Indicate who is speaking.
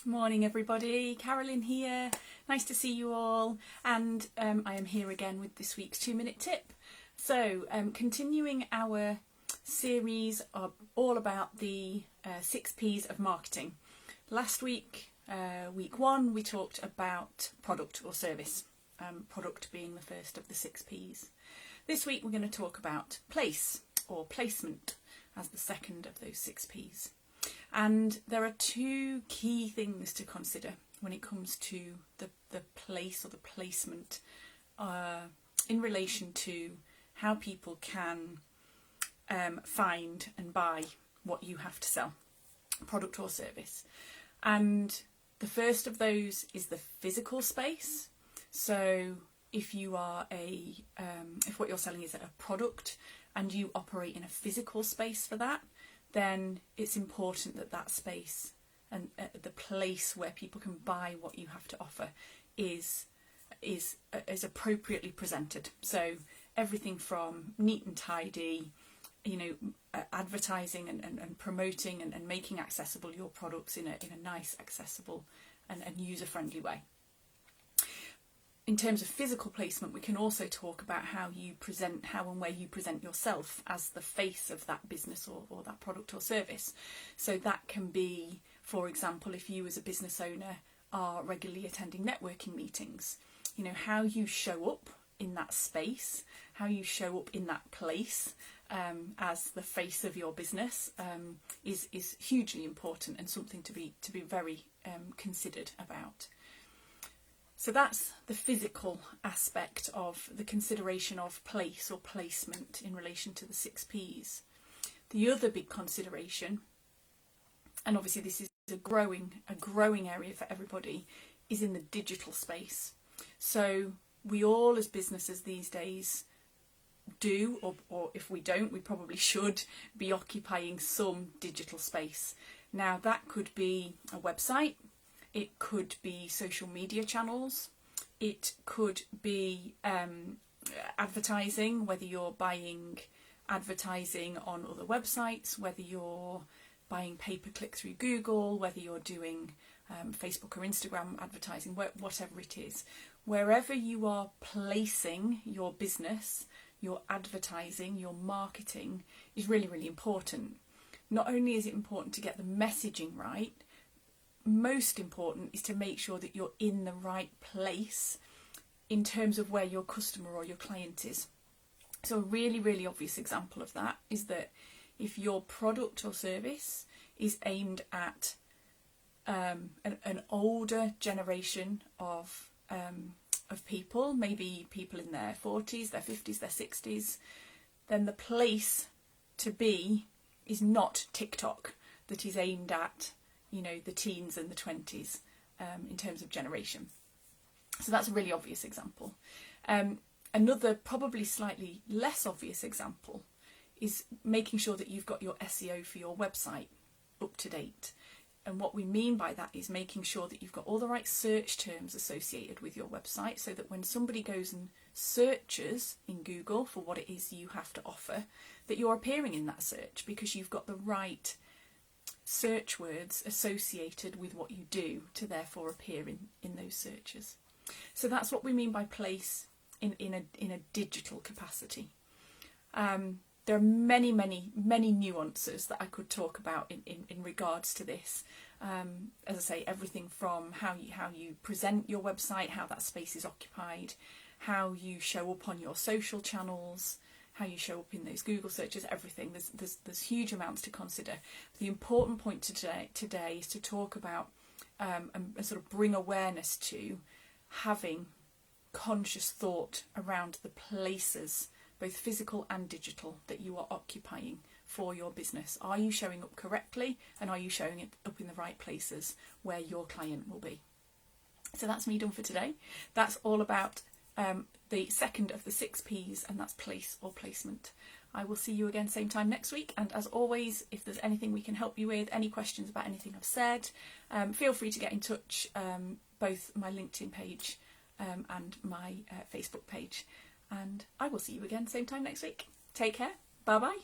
Speaker 1: Morning everybody, Carolyn here. Nice to see you all, and I am here again with this week's 2-minute tip. So continuing our series of all about the 6 P's of marketing. Last week, week 1, we talked about product or service, product being the first of the 6 P's. This week we're going to talk about place or placement as the second of those 6 P's. And there are 2 key things to consider when it comes to the place or the placement in relation to how people can find and buy what you have to sell, product or service. And the first of those is the physical space. So if you are if what you're selling is a product and you operate in a physical space for that, then it's important that that space and the place where people can buy what you have to offer is appropriately presented. So everything from neat and tidy, advertising and promoting and making accessible your products in a nice, accessible and user-friendly way. In terms of physical placement, we can also talk about how and where you present yourself as the face of that business or that product or service. So that can be, for example, if you as a business owner are regularly attending networking meetings, how you show up in that space, how you show up in that place as the face of your business is hugely important and something to be very considered about. So that's the physical aspect of the consideration of place or placement in relation to the 6 P's. The other big consideration, and obviously this is a growing area for everybody, is in the digital space. So we all as businesses these days do, or if we don't, we probably should be occupying some digital space. Now that could be a website. It could be social media channels, it could be advertising, whether you're buying advertising on other websites, whether you're buying pay-per-click through Google, whether you're doing Facebook or Instagram advertising, whatever it is. Wherever you are placing your business, your advertising, your marketing is really, really important. Not only is it important to get the messaging right, most important is to make sure that you're in the right place in terms of where your customer or your client is. So a really, really obvious example of that is that if your product or service is aimed at an older generation of people, maybe people in their 40s, their 50s, their 60s, then the place to be is not TikTok, that is aimed at the teens and the 20s in terms of generation. So that's a really obvious example. Another probably slightly less obvious example is making sure that you've got your SEO for your website up to date. And what we mean by that is making sure that you've got all the right search terms associated with your website, so that when somebody goes and searches in Google for what it is you have to offer, that you're appearing in that search because you've got the right search words associated with what you do to therefore appear in those searches. So that's what we mean by place in a digital capacity. There are many nuances that I could talk about in regards to this. As I say, everything from how you present your website, how that space is occupied, how you show up on your social channels, how you show up in those Google searches, everything. There's huge amounts to consider. The important point today is to talk about and sort of bring awareness to having conscious thought around the places, both physical and digital, that you are occupying for your business. Are you showing up correctly, and are you showing it up in the right places where your client will be? So that's me done for today. That's all about the second of the 6 P's, and that's place or placement. I will see you again same time next week, and as always, if there's anything we can help you with, any questions about anything I've said, feel free to get in touch, both my LinkedIn page and my Facebook page, and I will see you again same time next week. Take care. Bye bye.